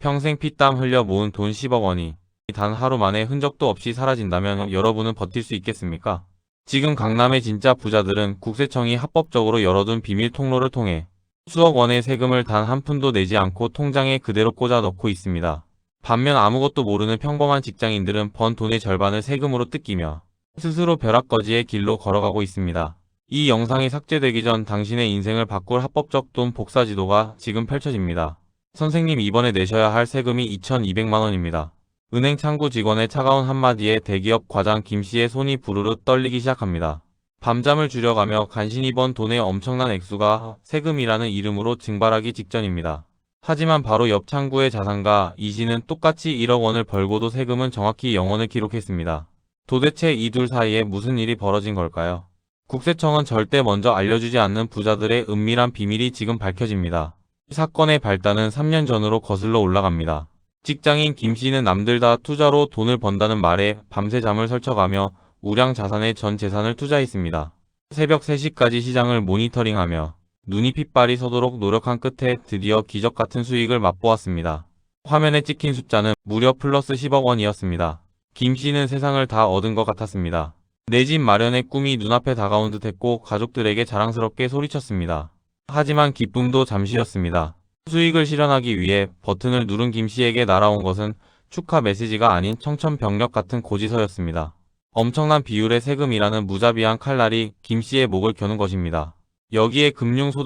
평생 피땀 흘려 모은 돈 10억 원이 단 하루 만에 흔적도 없이 사라진다면 여러분은 버틸 수 있겠습니까? 지금 강남의 진짜 부자들은 국세청이 합법적으로 열어둔 비밀 통로를 통해 수억 원의 세금을 단 한 푼도 내지 않고 통장에 그대로 꽂아 넣고 있습니다. 반면 아무것도 모르는 평범한 직장인들은 번 돈의 절반을 세금으로 뜯기며 스스로 벼락거지의 길로 걸어가고 있습니다. 이 영상이 삭제되기 전 당신의 인생을 바꿀 합법적 돈 복사 지도가 지금 펼쳐집니다. 선생님, 이번에 내셔야 할 세금이 2,200만 원입니다. 은행 창구 직원의 차가운 한마디에 대기업 과장 김씨의 손이 부르르 떨리기 시작합니다. 밤잠을 줄여가며 간신히 번 돈의 엄청난 액수가 세금이라는 이름으로 증발하기 직전입니다. 하지만 바로 옆 창구의 자산가 이 씨는 똑같이 1억 원을 벌고도 세금은 정확히 0원을 기록했습니다. 도대체 이 둘 사이에 무슨 일이 벌어진 걸까요? 국세청은 절대 먼저 알려주지 않는 부자들의 은밀한 비밀이 지금 밝혀집니다. 사건의 발단은 3년 전으로 거슬러 올라갑니다. 직장인 김 씨는 남들 다 투자로 돈을 번다는 말에 밤새 잠을 설쳐가며 우량 자산의 전 재산을 투자했습니다. 새벽 3시까지 시장을 모니터링하며 눈이 핏발이 서도록 노력한 끝에 드디어 기적 같은 수익을 맛보았습니다. 화면에 찍힌 숫자는 무려 플러스 10억 원이었습니다. 김 씨는 세상을 다 얻은 것 같았습니다. 내 집 마련의 꿈이 눈앞에 다가온 듯했고 가족들에게 자랑스럽게 소리쳤습니다. 하지만 기쁨도 잠시였습니다. 수익을 실현하기 위해 버튼을 누른 김 씨에게 날아온 것은 축하 메시지가 아닌 청천벽력 같은 고지서였습니다. 엄청난 비율의 세금이라는 무자비한 칼날이 김 씨의 목을 겨눈 것입니다. 여기에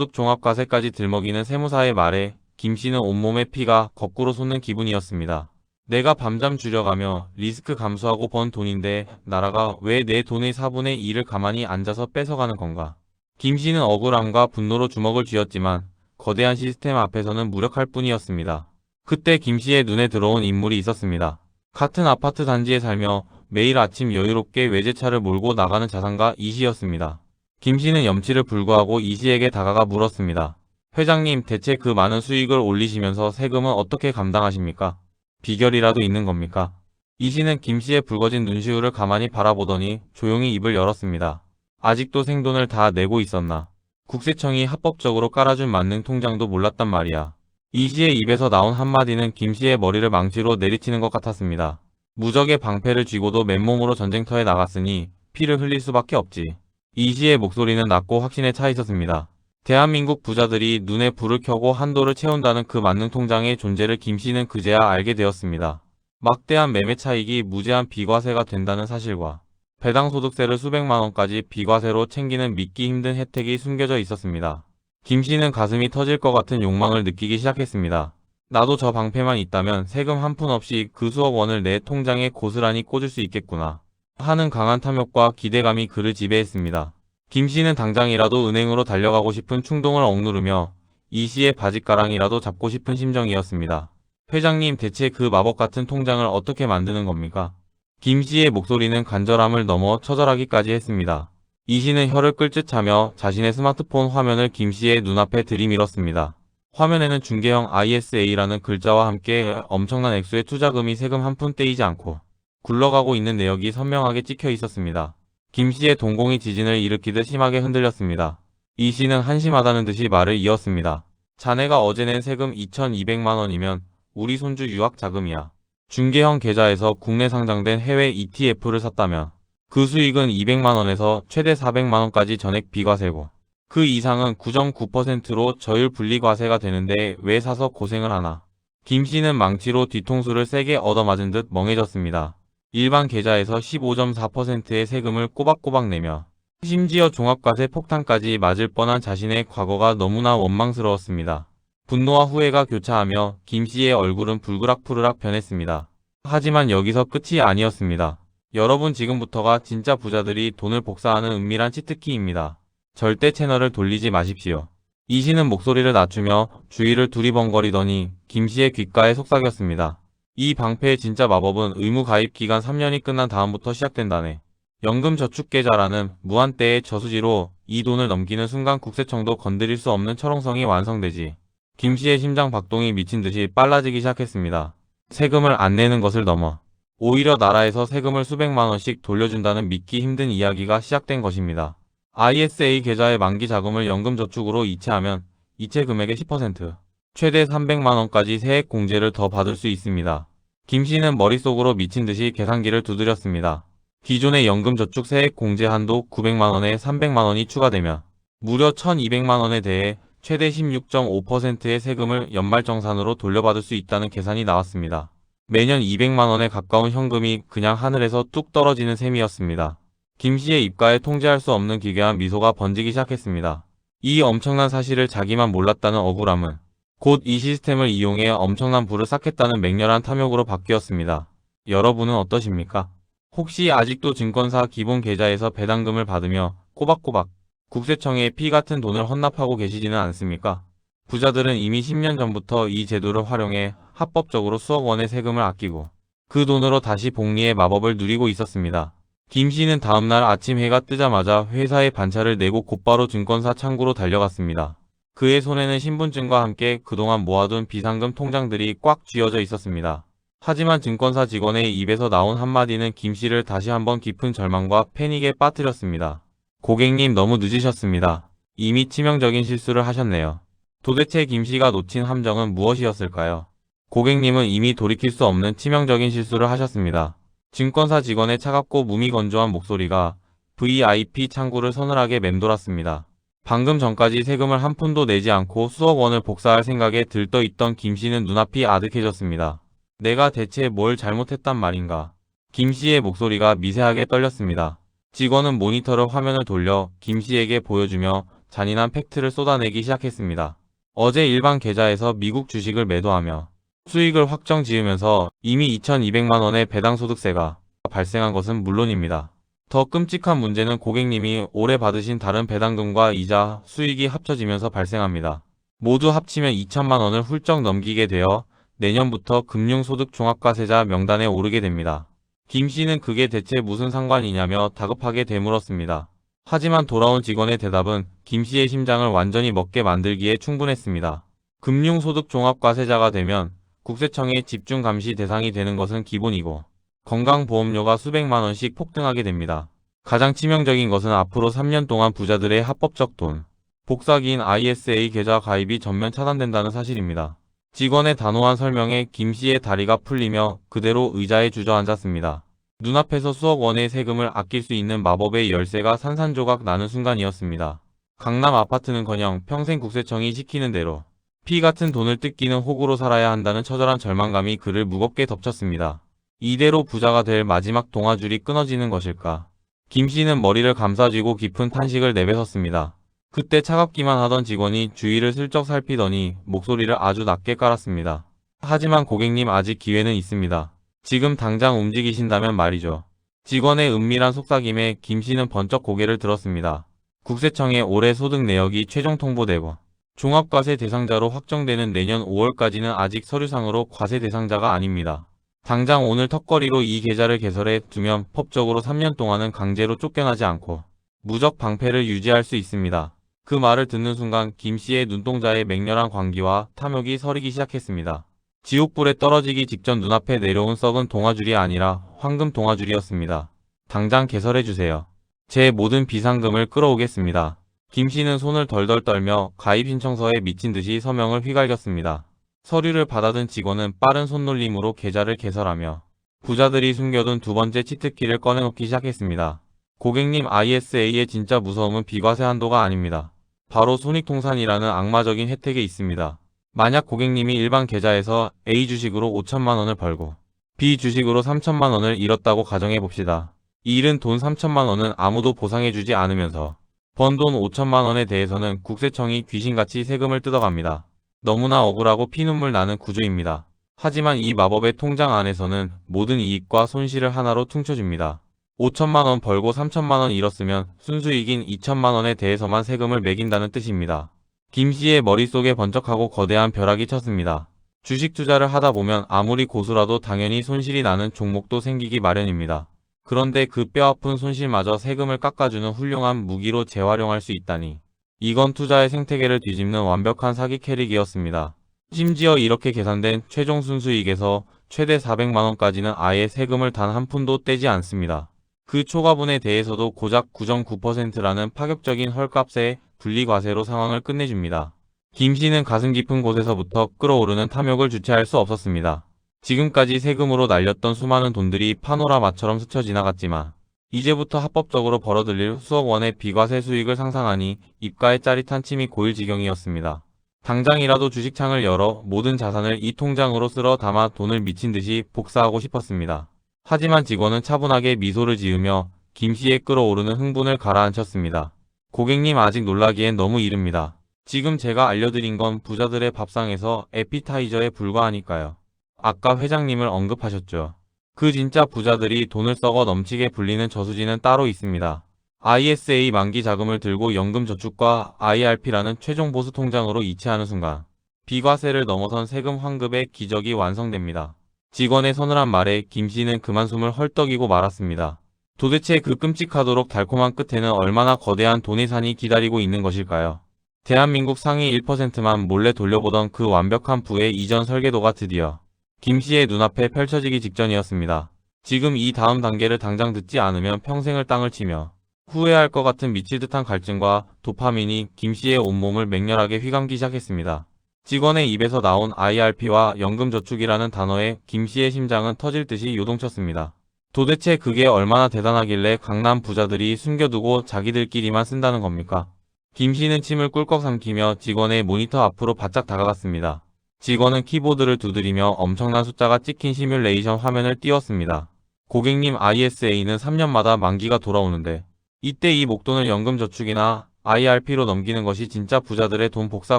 금융소득종합과세까지 들먹이는 세무사의 말에 김 씨는 온몸의 피가 거꾸로 솟는 기분이었습니다. 내가 밤잠 줄여가며 리스크 감수하고 번 돈인데 나라가 왜 내 돈의 4분의 2를 가만히 앉아서 뺏어가는 건가? 김 씨는 억울함과 분노로 주먹을 쥐었지만 거대한 시스템 앞에서는 무력할 뿐이었습니다. 그때 김 씨의 눈에 들어온 인물이 있었습니다. 같은 아파트 단지에 살며 매일 아침 여유롭게 외제차를 몰고 나가는 자산가 이 씨였습니다. 김 씨는 염치를 불구하고 이 씨에게 다가가 물었습니다. 회장님, 대체 그 많은 수익을 올리시면서 세금은 어떻게 감당하십니까? 비결이라도 있는 겁니까? 이 씨는 김 씨의 붉어진 눈시울을 가만히 바라보더니 조용히 입을 열었습니다. 아직도 생돈을 다 내고 있었나? 국세청이 합법적으로 깔아준 만능 통장도 몰랐단 말이야. 이 씨의 입에서 나온 한마디는 김 씨의 머리를 망치로 내리치는 것 같았습니다. 무적의 방패를 쥐고도 맨몸으로 전쟁터에 나갔으니 피를 흘릴 수밖에 없지. 이 씨의 목소리는 낮고 확신에 차 있었습니다. 대한민국 부자들이 눈에 불을 켜고 한도를 채운다는 그 만능 통장의 존재를 김 씨는 그제야 알게 되었습니다. 막대한 매매 차익이 무제한 비과세가 된다는 사실과 배당소득세를 수백만 원까지 비과세로 챙기는 믿기 힘든 혜택이 숨겨져 있었습니다. 김 씨는 가슴이 터질 것 같은 욕망을 느끼기 시작했습니다. 나도 저 방패만 있다면 세금 한 푼 없이 그 수억 원을 내 통장에 고스란히 꽂을 수 있겠구나 하는 강한 탐욕과 기대감이 그를 지배했습니다. 김 씨는 당장이라도 은행으로 달려가고 싶은 충동을 억누르며 이 씨의 바짓가랑이라도 잡고 싶은 심정이었습니다. 회장님, 대체 그 마법 같은 통장을 어떻게 만드는 겁니까? 김 씨의 목소리는 간절함을 넘어 처절하기까지 했습니다. 이 씨는 혀를 끌듯 차며 자신의 스마트폰 화면을 김 씨의 눈앞에 들이밀었습니다. 화면에는 중개형 ISA라는 글자와 함께 엄청난 액수의 투자금이 세금 한 푼 떼이지 않고 굴러가고 있는 내역이 선명하게 찍혀 있었습니다. 김 씨의 동공이 지진을 일으키듯 심하게 흔들렸습니다. 이 씨는 한심하다는 듯이 말을 이었습니다. 자네가 어제 낸 세금 2,200만 원이면 우리 손주 유학 자금이야. 중개형 계좌에서 국내 상장된 해외 ETF를 샀다면 그 수익은 200만 원에서 최대 400만 원까지 전액 비과세고 그 이상은 9.9%로 저율 분리과세가 되는데 왜 사서 고생을 하나. 김 씨는 망치로 뒤통수를 세게 얻어맞은 듯 멍해졌습니다. 일반 계좌에서 15.4%의 세금을 꼬박꼬박 내며 심지어 종합과세 폭탄까지 맞을 뻔한 자신의 과거가 너무나 원망스러웠습니다. 분노와 후회가 교차하며 김 씨의 얼굴은 불그락푸르락 변했습니다. 하지만 여기서 끝이 아니었습니다. 여러분, 지금부터가 진짜 부자들이 돈을 복사하는 은밀한 치트키입니다. 절대 채널을 돌리지 마십시오. 이 씨는 목소리를 낮추며 주위를 두리번거리더니 김 씨의 귓가에 속삭였습니다. 이 방패의 진짜 마법은 의무 가입 기간 3년이 끝난 다음부터 시작된다네. 연금저축계좌라는 무한대의 저수지로 이 돈을 넘기는 순간 국세청도 건드릴 수 없는 철옹성이 완성되지. 김 씨의 심장 박동이 미친 듯이 빨라지기 시작했습니다. 세금을 안 내는 것을 넘어 오히려 나라에서 세금을 수백만 원씩 돌려준다는 믿기 힘든 이야기가 시작된 것입니다. ISA 계좌의 만기 자금을 연금저축으로 이체하면 이체 금액의 10%, 최대 300만원까지 세액 공제를 더 받을 수 있습니다. 김 씨는 머릿속으로 미친 듯이 계산기를 두드렸습니다. 기존의 연금저축 세액 공제 한도 900만원에 300만원이 추가되면 무려 1200만원에 대해 최대 16.5%의 세금을 연말정산으로 돌려받을 수 있다는 계산이 나왔습니다. 매년 200만원에 가까운 현금이 그냥 하늘에서 뚝 떨어지는 셈이었습니다. 김 씨의 입가에 통제할 수 없는 기괴한 미소가 번지기 시작했습니다. 이 엄청난 사실을 자기만 몰랐다는 억울함은 곧 이 시스템을 이용해 엄청난 부를 쌓겠다는 맹렬한 탐욕으로 바뀌었습니다. 여러분은 어떠십니까? 혹시 아직도 증권사 기본 계좌에서 배당금을 받으며 꼬박꼬박 국세청에 피 같은 돈을 헌납하고 계시지는 않습니까? 부자들은 이미 10년 전부터 이 제도를 활용해 합법적으로 수억 원의 세금을 아끼고 그 돈으로 다시 복리의 마법을 누리고 있었습니다. 김 씨는 다음날 아침 해가 뜨자마자 회사에 반차를 내고 곧바로 증권사 창구로 달려갔습니다. 그의 손에는 신분증과 함께 그동안 모아둔 비상금 통장들이 꽉 쥐어져 있었습니다. 하지만 증권사 직원의 입에서 나온 한마디는 김 씨를 다시 한번 깊은 절망과 패닉에 빠뜨렸습니다. 고객님 너무 늦으셨습니다. 이미 치명적인 실수를 하셨네요. 도대체 김 씨가 놓친 함정은 무엇이었을까요? 고객님은 이미 돌이킬 수 없는 치명적인 실수를 하셨습니다. 증권사 직원의 차갑고 무미건조한 목소리가 VIP 창구를 서늘하게 맴돌았습니다. 방금 전까지 세금을 한 푼도 내지 않고 수억 원을 복사할 생각에 들떠있던 김 씨는 눈앞이 아득해졌습니다. 내가 대체 뭘 잘못했단 말인가? 김 씨의 목소리가 미세하게 떨렸습니다. 직원은 모니터를 화면을 돌려 김 씨에게 보여주며 잔인한 팩트를 쏟아내기 시작했습니다. 어제 일반 계좌에서 미국 주식을 매도하며 수익을 확정 지으면서 이미 2200만 원의 배당소득세가 발생한 것은 물론입니다. 더 끔찍한 문제는 고객님이 올해 받으신 다른 배당금과 이자, 수익이 합쳐지면서 발생합니다. 모두 합치면 2천만 원을 훌쩍 넘기게 되어 내년부터 금융소득종합과세자 명단에 오르게 됩니다. 김 씨는 그게 대체 무슨 상관이냐며 다급하게 되물었습니다. 하지만 돌아온 직원의 대답은 김 씨의 심장을 완전히 먹게 만들기에 충분했습니다. 금융소득종합과세자가 되면 국세청의 집중감시 대상이 되는 것은 기본이고 건강보험료가 수백만 원씩 폭등하게 됩니다. 가장 치명적인 것은 앞으로 3년 동안 부자들의 합법적 돈, 복사기인 ISA 계좌 가입이 전면 차단된다는 사실입니다. 직원의 단호한 설명에 김 씨의 다리가 풀리며 그대로 의자에 주저앉았습니다. 눈앞에서 수억 원의 세금을 아낄 수 있는 마법의 열쇠가 산산조각 나는 순간이었습니다. 강남 아파트는커녕 평생 국세청이 시키는 대로 피 같은 돈을 뜯기는 호구로 살아야 한다는 처절한 절망감이 그를 무겁게 덮쳤습니다. 이대로 부자가 될 마지막 동아줄이 끊어지는 것일까? 김 씨는 머리를 감싸쥐고 깊은 탄식을 내뱉었습니다. 그때 차갑기만 하던 직원이 주위를 슬쩍 살피더니 목소리를 아주 낮게 깔았습니다. 하지만 고객님 아직 기회는 있습니다. 지금 당장 움직이신다면 말이죠. 직원의 은밀한 속삭임에 김 씨는 번쩍 고개를 들었습니다. 국세청의 올해 소득 내역이 최종 통보되고 종합과세 대상자로 확정되는 내년 5월까지는 아직 서류상으로 과세 대상자가 아닙니다. 당장 오늘 턱걸이로 이 계좌를 개설해 두면 법적으로 3년 동안은 강제로 쫓겨나지 않고 무적 방패를 유지할 수 있습니다. 그 말을 듣는 순간 김 씨의 눈동자에 맹렬한 광기와 탐욕이 서리기 시작했습니다. 지옥불에 떨어지기 직전 눈앞에 내려온 썩은 동아줄이 아니라 황금 동아줄이었습니다. 당장 개설해주세요. 제 모든 비상금을 끌어오겠습니다. 김 씨는 손을 덜덜 떨며 가입 신청서에 미친 듯이 서명을 휘갈겼습니다. 서류를 받아든 직원은 빠른 손놀림으로 계좌를 개설하며 부자들이 숨겨둔 두 번째 치트키를 꺼내놓기 시작했습니다. 고객님 ISA의 진짜 무서움은 비과세 한도가 아닙니다. 바로 손익통산이라는 악마적인 혜택이 있습니다. 만약 고객님이 일반 계좌에서 A 주식으로 5천만 원을 벌고 B 주식으로 3천만 원을 잃었다고 가정해봅시다. 잃은 돈 3천만 원은 아무도 보상해주지 않으면서 번 돈 5천만 원에 대해서는 국세청이 귀신같이 세금을 뜯어갑니다. 너무나 억울하고 피눈물 나는 구조입니다. 하지만 이 마법의 통장 안에서는 모든 이익과 손실을 하나로 퉁쳐줍니다. 5천만 원 벌고 3천만 원 잃었으면 순수익인 2천만 원에 대해서만 세금을 매긴다는 뜻입니다. 김 씨의 머릿속에 번쩍하고 거대한 벼락이 쳤습니다. 주식 투자를 하다 보면 아무리 고수라도 당연히 손실이 나는 종목도 생기기 마련입니다. 그런데 그 뼈아픈 손실마저 세금을 깎아주는 훌륭한 무기로 재활용할 수 있다니. 이건 투자의 생태계를 뒤집는 완벽한 사기 캐릭이었습니다. 심지어 이렇게 계산된 최종 순수익에서 최대 400만원까지는 아예 세금을 단 한 푼도 떼지 않습니다. 그 초과분에 대해서도 고작 9.9%라는 파격적인 헐값의 분리과세로 상황을 끝내줍니다. 김 씨는 가슴 깊은 곳에서부터 끓어오르는 탐욕을 주체할 수 없었습니다. 지금까지 세금으로 날렸던 수많은 돈들이 파노라마처럼 스쳐 지나갔지만 이제부터 합법적으로 벌어들일 수억 원의 비과세 수익을 상상하니 입가에 짜릿한 침이 고일 지경이었습니다. 당장이라도 주식창을 열어 모든 자산을 이 통장으로 쓸어 담아 돈을 미친 듯이 복사하고 싶었습니다. 하지만 직원은 차분하게 미소를 지으며 김 씨의 끓어오르는 흥분을 가라앉혔습니다. 고객님 아직 놀라기엔 너무 이릅니다. 지금 제가 알려드린 건 부자들의 밥상에서 에피타이저에 불과하니까요. 아까 회장님을 언급하셨죠. 그 진짜 부자들이 돈을 썩어 넘치게 불리는 저수지는 따로 있습니다. ISA 만기 자금을 들고 연금저축과 IRP라는 최종 보수 통장으로 이체하는 순간 비과세를 넘어선 세금 환급의 기적이 완성됩니다. 직원의 서늘한 말에 김 씨는 그만 숨을 헐떡이고 말았습니다. 도대체 그 끔찍하도록 달콤한 끝에는 얼마나 거대한 돈의 산이 기다리고 있는 것일까요? 대한민국 상위 1%만 몰래 돌려보던 그 완벽한 부의 이전 설계도가 드디어 김 씨의 눈앞에 펼쳐지기 직전이었습니다. 지금 이 다음 단계를 당장 듣지 않으면 평생을 땅을 치며 후회할 것 같은 미칠 듯한 갈증과 도파민이 김 씨의 온몸을 맹렬하게 휘감기 시작했습니다. 직원의 입에서 나온 IRP와 연금저축이라는 단어에 김 씨의 심장은 터질 듯이 요동쳤습니다. 도대체 그게 얼마나 대단하길래 강남 부자들이 숨겨두고 자기들끼리만 쓴다는 겁니까? 김 씨는 침을 꿀꺽 삼키며 직원의 모니터 앞으로 바짝 다가갔습니다. 직원은 키보드를 두드리며 엄청난 숫자가 찍힌 시뮬레이션 화면을 띄웠습니다. 고객님 ISA는 3년마다 만기가 돌아오는데 이때 이 목돈을 연금저축이나 IRP로 넘기는 것이 진짜 부자들의 돈 복사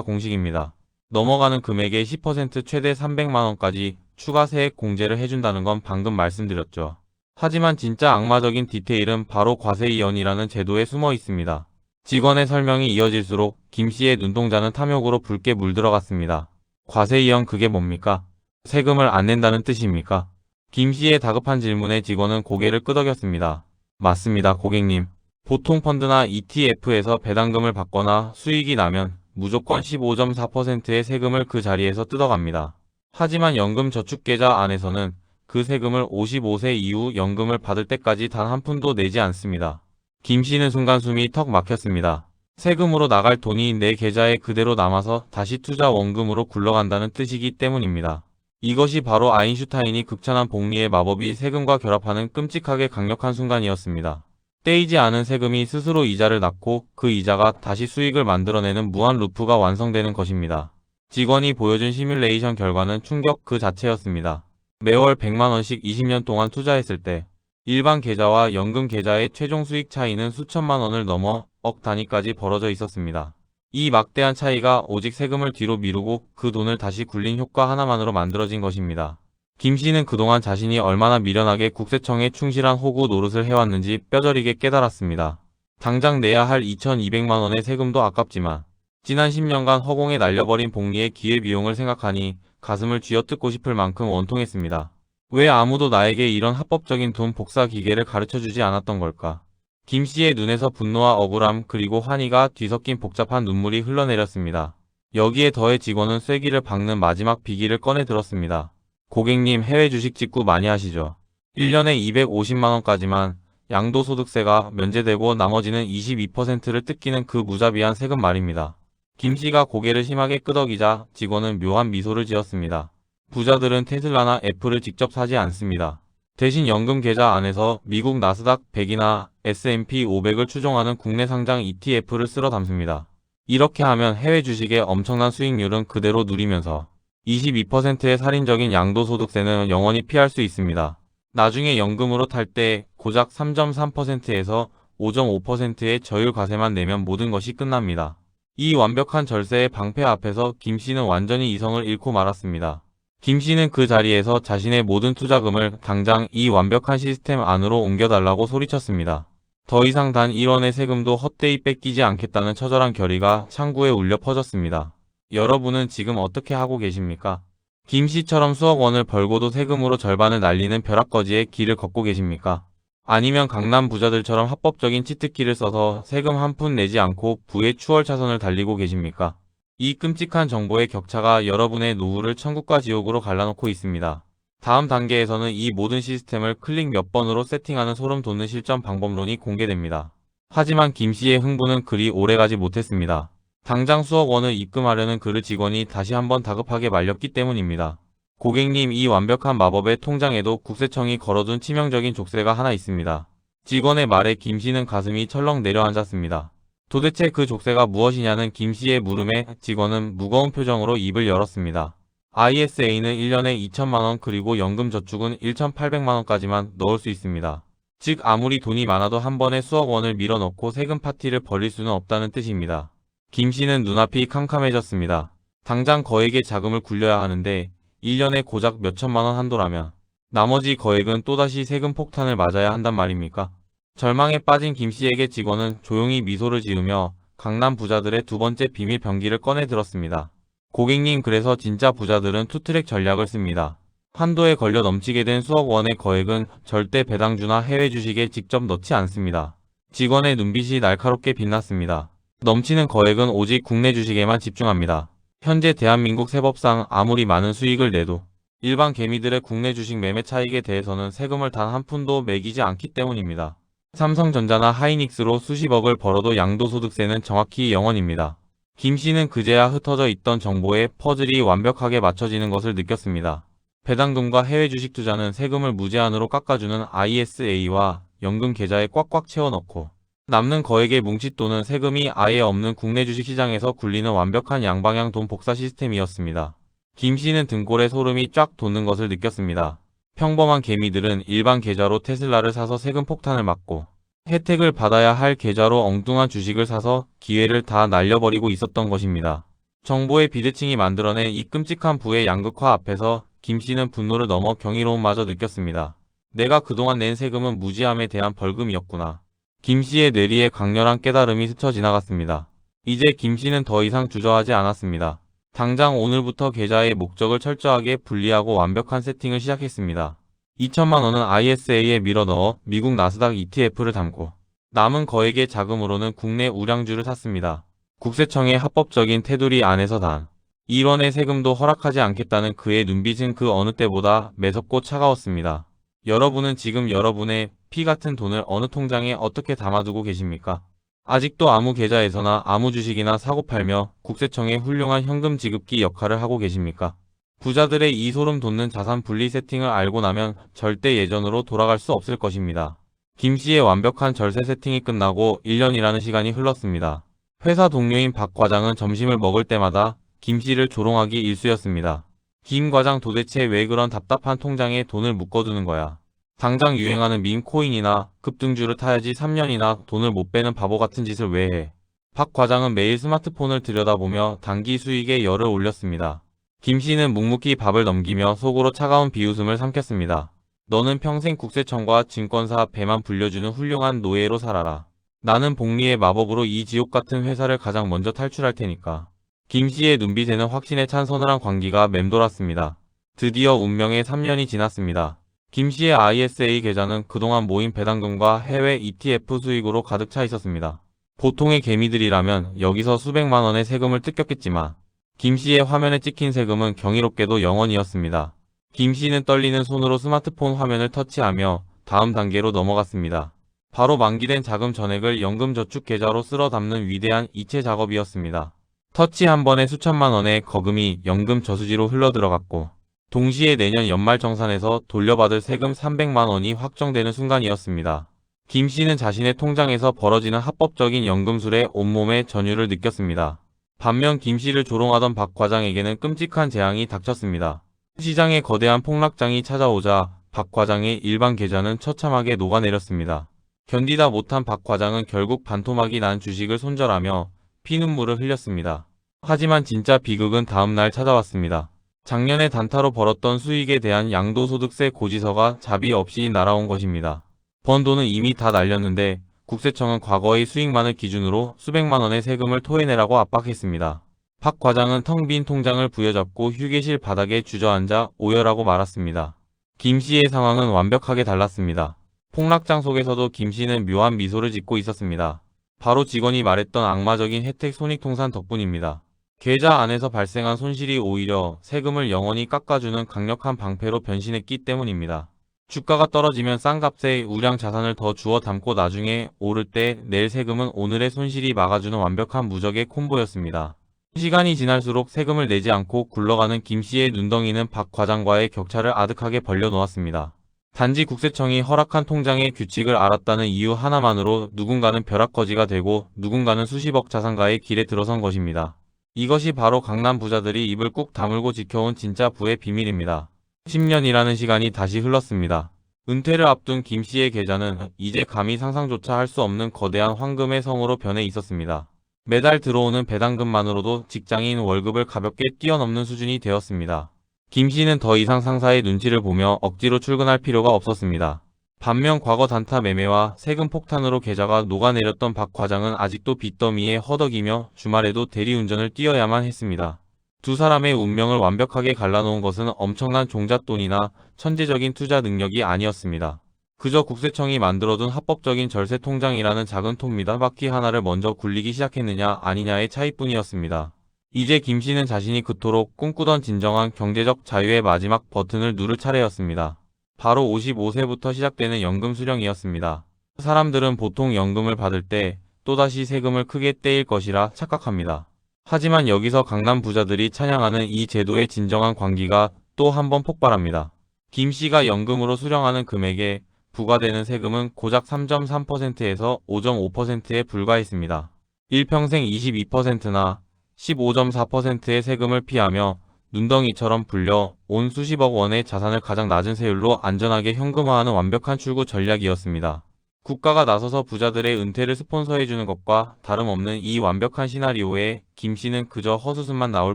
공식입니다. 넘어가는 금액의 10% 최대 300만원까지 추가 세액 공제를 해준다는 건 방금 말씀드렸죠. 하지만 진짜 악마적인 디테일은 바로 과세이연이라는 제도에 숨어 있습니다. 직원의 설명이 이어질수록 김 씨의 눈동자는 탐욕으로 붉게 물들어갔습니다. 과세이연 그게 뭡니까? 세금을 안 낸다는 뜻입니까? 김 씨의 다급한 질문에 직원은 고개를 끄덕였습니다. 맞습니다, 고객님. 보통 펀드나 ETF에서 배당금을 받거나 수익이 나면 무조건 15.4%의 세금을 그 자리에서 뜯어갑니다. 하지만 연금저축계좌 안에서는 그 세금을 55세 이후 연금을 받을 때까지 단 한 푼도 내지 않습니다. 김 씨는 순간 숨이 턱 막혔습니다. 세금으로 나갈 돈이 내 계좌에 그대로 남아서 다시 투자 원금으로 굴러간다는 뜻이기 때문입니다. 이것이 바로 아인슈타인이 극찬한 복리의 마법이 세금과 결합하는 끔찍하게 강력한 순간이었습니다. 떼이지 않은 세금이 스스로 이자를 낳고 그 이자가 다시 수익을 만들어내는 무한 루프가 완성되는 것입니다. 직원이 보여준 시뮬레이션 결과는 충격 그 자체였습니다. 매월 100만원씩 20년 동안 투자했을 때 일반 계좌와 연금 계좌의 최종 수익 차이는 수천만 원을 넘어 억 단위까지 벌어져 있었습니다. 이 막대한 차이가 오직 세금을 뒤로 미루고 그 돈을 다시 굴린 효과 하나만으로 만들어진 것입니다. 김 씨는 그동안 자신이 얼마나 미련하게 국세청에 충실한 호구 노릇을 해왔는지 뼈저리게 깨달았습니다. 당장 내야 할 2,200만 원의 세금도 아깝지만 지난 10년간 허공에 날려버린 복리의 기회비용을 생각하니 가슴을 쥐어뜯고 싶을 만큼 원통했습니다. 왜 아무도 나에게 이런 합법적인 돈 복사 기계를 가르쳐주지 않았던 걸까? 김 씨의 눈에서 분노와 억울함 그리고 환희가 뒤섞인 복잡한 눈물이 흘러내렸습니다. 여기에 더해 직원은 쐐기를 박는 마지막 비기를 꺼내 들었습니다. 고객님 해외 주식 직구 많이 하시죠? 1년에 250만원까지만 양도소득세가 면제되고 나머지는 22%를 뜯기는 그 무자비한 세금 말입니다. 김 씨가 고개를 심하게 끄덕이자 직원은 묘한 미소를 지었습니다. 부자들은 테슬라나 애플을 직접 사지 않습니다. 대신 연금 계좌 안에서 미국 나스닥 100이나 S&P 500을 추종하는 국내 상장 ETF를 쓸어 담습니다. 이렇게 하면 해외 주식의 엄청난 수익률은 그대로 누리면서 22%의 살인적인 양도소득세는 영원히 피할 수 있습니다. 나중에 연금으로 탈 때 고작 3.3%에서 5.5%의 저율과세만 내면 모든 것이 끝납니다. 이 완벽한 절세의 방패 앞에서 김 씨는 완전히 이성을 잃고 말았습니다. 김 씨는 그 자리에서 자신의 모든 투자금을 당장 이 완벽한 시스템 안으로 옮겨달라고 소리쳤습니다. 더 이상 단 1원의 세금도 헛되이 뺏기지 않겠다는 처절한 결의가 창구에 울려 퍼졌습니다. 여러분은 지금 어떻게 하고 계십니까? 김 씨처럼 수억 원을 벌고도 세금으로 절반을 날리는 벼락거지의 길을 걷고 계십니까? 아니면 강남 부자들처럼 합법적인 치트키를 써서 세금 한 푼 내지 않고 부의 추월차선을 달리고 계십니까? 이 끔찍한 정보의 격차가 여러분의 노후를 천국과 지옥으로 갈라놓고 있습니다. 다음 단계에서는 이 모든 시스템을 클릭 몇 번으로 세팅하는 소름 돋는 실전 방법론이 공개됩니다. 하지만 김 씨의 흥분은 그리 오래가지 못했습니다. 당장 수억 원을 입금하려는 그를 직원이 다시 한번 다급하게 말렸기 때문입니다. 고객님, 이 완벽한 마법의 통장에도 국세청이 걸어둔 치명적인 족쇄가 하나 있습니다. 직원의 말에 김 씨는 가슴이 철렁 내려앉았습니다. 도대체 그 족쇄가 무엇이냐는 김 씨의 물음에 직원은 무거운 표정으로 입을 열었습니다. ISA는 1년에 2천만 원 그리고 연금저축은 1,800만 원까지만 넣을 수 있습니다. 즉 아무리 돈이 많아도 한 번에 수억 원을 밀어넣고 세금 파티를 벌일 수는 없다는 뜻입니다. 김 씨는 눈앞이 캄캄해졌습니다. 당장 거액의 자금을 굴려야 하는데 1년에 고작 몇천만 원 한도라면 나머지 거액은 또다시 세금 폭탄을 맞아야 한단 말입니까? 절망에 빠진 김 씨에게 직원은 조용히 미소를 지으며 강남 부자들의 두 번째 비밀 병기를 꺼내 들었습니다. 고객님, 그래서 진짜 부자들은 투트랙 전략을 씁니다. 한도에 걸려 넘치게 된 수억 원의 거액은 절대 배당주나 해외 주식에 직접 넣지 않습니다. 직원의 눈빛이 날카롭게 빛났습니다. 넘치는 거액은 오직 국내 주식에만 집중합니다. 현재 대한민국 세법상 아무리 많은 수익을 내도 일반 개미들의 국내 주식 매매 차익에 대해서는 세금을 단 한 푼도 매기지 않기 때문입니다. 삼성전자나 하이닉스로 수십억을 벌어도 양도소득세는 정확히 0원입니다. 김 씨는 그제야 흩어져 있던 정보에 퍼즐이 완벽하게 맞춰지는 것을 느꼈습니다. 배당금과 해외 주식 투자는 세금을 무제한으로 깎아주는 ISA와 연금 계좌에 꽉꽉 채워넣고 남는 거액의 뭉칫돈은 세금이 아예 없는 국내 주식시장에서 굴리는 완벽한 양방향 돈 복사 시스템이었습니다. 김 씨는 등골에 소름이 쫙 돋는 것을 느꼈습니다. 평범한 개미들은 일반 계좌로 테슬라를 사서 세금 폭탄을 맞고 혜택을 받아야 할 계좌로 엉뚱한 주식을 사서 기회를 다 날려버리고 있었던 것입니다. 정보의 비대칭이 만들어낸 이 끔찍한 부의 양극화 앞에서 김 씨는 분노를 넘어 경이로움마저 느꼈습니다. 내가 그동안 낸 세금은 무지함에 대한 벌금이었구나. 김 씨의 뇌리에 강렬한 깨달음이 스쳐 지나갔습니다. 이제 김 씨는 더 이상 주저하지 않았습니다. 당장 오늘부터 계좌의 목적을 철저하게 분리하고 완벽한 세팅을 시작했습니다. 2천만 원은 ISA에 밀어넣어 미국 나스닥 ETF를 담고 남은 거액의 자금으로는 국내 우량주를 샀습니다. 국세청의 합법적인 테두리 안에서 단 1원의 세금도 허락하지 않겠다는 그의 눈빛은 그 어느 때보다 매섭고 차가웠습니다. 여러분은 지금 여러분의 피 같은 돈을 어느 통장에 어떻게 담아두고 계십니까? 아직도 아무 계좌에서나 아무 주식이나 사고 팔며 국세청의 훌륭한 현금 지급기 역할을 하고 계십니까? 부자들의 이 소름 돋는 자산 분리 세팅을 알고 나면 절대 예전으로 돌아갈 수 없을 것입니다. 김 씨의 완벽한 절세 세팅이 끝나고 1년이라는 시간이 흘렀습니다. 회사 동료인 박 과장은 점심을 먹을 때마다 김 씨를 조롱하기 일쑤였습니다. 김 과장, 도대체 왜 그런 답답한 통장에 돈을 묶어두는 거야? 당장 유행하는 밈 코인이나 급등주를 타야지 3년이나 돈을 못 빼는 바보 같은 짓을 왜 해? 박 과장은 매일 스마트폰을 들여다보며 단기 수익에 열을 올렸습니다. 김 씨는 묵묵히 밥을 넘기며 속으로 차가운 비웃음을 삼켰습니다. 너는 평생 국세청과 증권사 배만 불려주는 훌륭한 노예로 살아라. 나는 복리의 마법으로 이 지옥 같은 회사를 가장 먼저 탈출할 테니까. 김 씨의 눈빛에는 확신에 찬 서늘한 광기가 맴돌았습니다. 드디어 운명의 3년이 지났습니다. 김 씨의 ISA 계좌는 그동안 모인 배당금과 해외 ETF 수익으로 가득 차 있었습니다. 보통의 개미들이라면 여기서 수백만 원의 세금을 뜯겼겠지만 김 씨의 화면에 찍힌 세금은 경이롭게도 0원이었습니다. 김 씨는 떨리는 손으로 스마트폰 화면을 터치하며 다음 단계로 넘어갔습니다. 바로 만기된 자금 전액을 연금저축 계좌로 쓸어 담는 위대한 이체 작업이었습니다. 터치 한 번에 수천만 원의 거금이 연금 저수지로 흘러들어갔고 동시에 내년 연말정산에서 돌려받을 세금 300만 원이 확정되는 순간이었습니다. 김 씨는 자신의 통장에서 벌어지는 합법적인 연금술에 온몸에 전율을 느꼈습니다. 반면 김 씨를 조롱하던 박 과장에게는 끔찍한 재앙이 닥쳤습니다. 시장에 거대한 폭락장이 찾아오자 박 과장의 일반 계좌는 처참하게 녹아내렸습니다. 견디다 못한 박 과장은 결국 반토막이 난 주식을 손절하며 피눈물을 흘렸습니다. 하지만 진짜 비극은 다음날 찾아왔습니다. 작년에 단타로 벌었던 수익에 대한 양도소득세 고지서가 자비 없이 날아온 것입니다. 번 돈은 이미 다 날렸는데 국세청은 과거의 수익만을 기준으로 수백만 원의 세금을 토해내라고 압박했습니다. 박 과장은 텅 빈 통장을 부여잡고 휴게실 바닥에 주저앉아 오열하고 말았습니다. 김 씨의 상황은 완벽하게 달랐습니다. 폭락장 속에서도 김 씨는 묘한 미소를 짓고 있었습니다. 바로 직원이 말했던 악마적인 혜택 손익통산 덕분입니다. 계좌 안에서 발생한 손실이 오히려 세금을 영원히 깎아주는 강력한 방패로 변신했기 때문입니다. 주가가 떨어지면 싼 값에 우량 자산을 더 주워 담고 나중에 오를 때 낼 세금은 오늘의 손실이 막아주는 완벽한 무적의 콤보였습니다. 시간이 지날수록 세금을 내지 않고 굴러가는 김씨의 눈덩이는 박 과장과의 격차를 아득하게 벌려놓았습니다. 단지 국세청이 허락한 통장의 규칙을 알았다는 이유 하나만으로 누군가는 벼락거지가 되고 누군가는 수십억 자산가의 길에 들어선 것입니다. 이것이 바로 강남 부자들이 입을 꾹 다물고 지켜온 진짜 부의 비밀입니다. 10년이라는 시간이 다시 흘렀습니다. 은퇴를 앞둔 김씨의 계좌는 이제 감히 상상조차 할 수 없는 거대한 황금의 성으로 변해 있었습니다. 매달 들어오는 배당금만으로도 직장인 월급을 가볍게 뛰어넘는 수준이 되었습니다. 김씨는 더 이상 상사의 눈치를 보며 억지로 출근할 필요가 없었습니다. 반면 과거 단타 매매와 세금 폭탄으로 계좌가 녹아내렸던 박 과장은 아직도 빚더미에 허덕이며 주말에도 대리운전을 뛰어야만 했습니다. 두 사람의 운명을 완벽하게 갈라놓은 것은 엄청난 종잣돈이나 천재적인 투자 능력이 아니었습니다. 그저 국세청이 만들어둔 합법적인 절세통장이라는 작은 통 미닫바퀴 하나를 먼저 굴리기 시작했느냐 아니냐의 차이뿐이었습니다. 이제 김씨는 자신이 그토록 꿈꾸던 진정한 경제적 자유의 마지막 버튼을 누를 차례였습니다. 바로 55세부터 시작되는 연금 수령이었습니다. 사람들은 보통 연금을 받을 때 또다시 세금을 크게 떼일 것이라 착각합니다. 하지만 여기서 강남 부자들이 찬양하는 이 제도의 진정한 광기가 또 한 번 폭발합니다. 김씨가 연금으로 수령하는 금액에 부과되는 세금은 고작 3.3%에서 5.5%에 불과했습니다. 일평생 22%나 15.4%의 세금을 피하며 눈덩이처럼 불려 온 수십억 원의 자산을 가장 낮은 세율로 안전하게 현금화하는 완벽한 출구 전략이었습니다. 국가가 나서서 부자들의 은퇴를 스폰서해주는 것과 다름없는 이 완벽한 시나리오에 김씨는 그저 헛웃음만 나올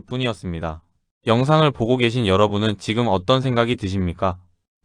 뿐이었습니다. 영상을 보고 계신 여러분은 지금 어떤 생각이 드십니까?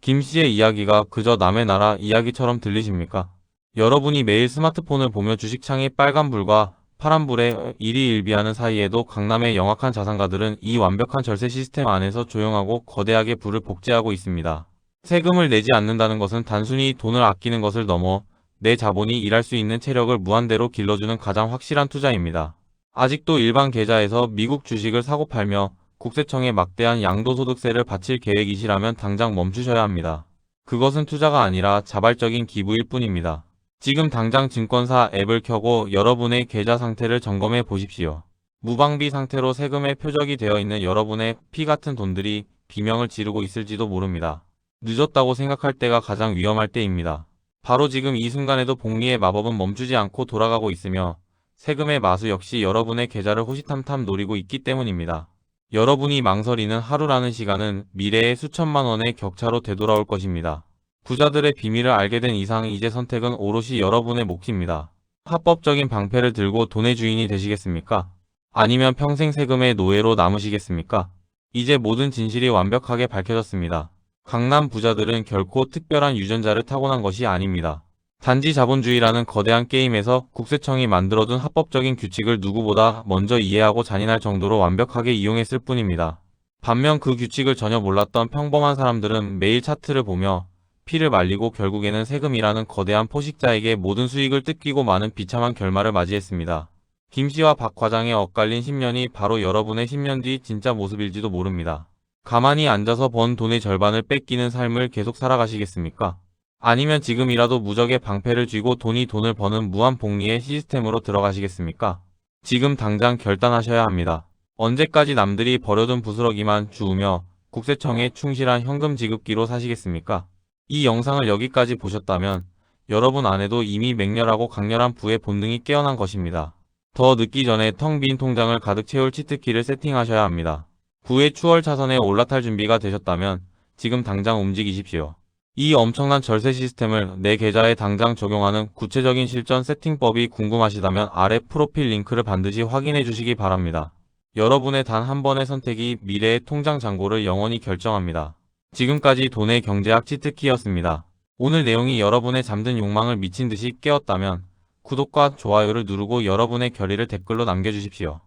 김씨의 이야기가 그저 남의 나라 이야기처럼 들리십니까? 여러분이 매일 스마트폰을 보며 주식창의 빨간불과 파란불에 일희일비하는 사이에도 강남의 영악한 자산가들은 이 완벽한 절세 시스템 안에서 조용하고 거대하게 부를 복제하고 있습니다. 세금을 내지 않는다는 것은 단순히 돈을 아끼는 것을 넘어 내 자본이 일할 수 있는 체력을 무한대로 길러주는 가장 확실한 투자입니다. 아직도 일반 계좌에서 미국 주식을 사고 팔며 국세청에 막대한 양도소득세를 바칠 계획이시라면 당장 멈추셔야 합니다. 그것은 투자가 아니라 자발적인 기부일 뿐입니다. 지금 당장 증권사 앱을 켜고 여러분의 계좌 상태를 점검해 보십시오. 무방비 상태로 세금에 표적이 되어 있는 여러분의 피 같은 돈들이 비명을 지르고 있을지도 모릅니다. 늦었다고 생각할 때가 가장 위험할 때입니다. 바로 지금 이 순간에도 복리의 마법은 멈추지 않고 돌아가고 있으며 세금의 마수 역시 여러분의 계좌를 호시탐탐 노리고 있기 때문입니다. 여러분이 망설이는 하루라는 시간은 미래의 수천만 원의 격차로 되돌아올 것입니다. 부자들의 비밀을 알게 된 이상 이제 선택은 오롯이 여러분의 몫입니다. 합법적인 방패를 들고 돈의 주인이 되시겠습니까? 아니면 평생 세금의 노예로 남으시겠습니까? 이제 모든 진실이 완벽하게 밝혀졌습니다. 강남 부자들은 결코 특별한 유전자를 타고난 것이 아닙니다. 단지 자본주의라는 거대한 게임에서 국세청이 만들어둔 합법적인 규칙을 누구보다 먼저 이해하고 잔인할 정도로 완벽하게 이용했을 뿐입니다. 반면 그 규칙을 전혀 몰랐던 평범한 사람들은 매일 차트를 보며 피를 말리고 결국에는 세금이라는 거대한 포식자에게 모든 수익을 뜯기고 마는 비참한 결말을 맞이했습니다. 김씨와 박 과장의 엇갈린 10년이 바로 여러분의 10년 뒤 진짜 모습일지도 모릅니다. 가만히 앉아서 번 돈의 절반을 뺏기는 삶을 계속 살아가시겠습니까? 아니면 지금이라도 무적의 방패를 쥐고 돈이 돈을 버는 무한복리의 시스템으로 들어가시겠습니까? 지금 당장 결단하셔야 합니다. 언제까지 남들이 버려둔 부스러기만 주우며 국세청에 충실한 현금 지급기로 사시겠습니까? 이 영상을 여기까지 보셨다면 여러분 안에도 이미 맹렬하고 강렬한 부의 본능이 깨어난 것입니다. 더 늦기 전에 텅 빈 통장을 가득 채울 치트키를 세팅하셔야 합니다. 부의 추월 차선에 올라탈 준비가 되셨다면 지금 당장 움직이십시오. 이 엄청난 절세 시스템을 내 계좌에 당장 적용하는 구체적인 실전 세팅법이 궁금하시다면 아래 프로필 링크를 반드시 확인해 주시기 바랍니다. 여러분의 단 한 번의 선택이 미래의 통장 잔고를 영원히 결정합니다. 지금까지 돈의 경제학 치트키였습니다. 오늘 내용이 여러분의 잠든 욕망을 미친 듯이 깨웠다면 구독과 좋아요를 누르고 여러분의 결의를 댓글로 남겨주십시오.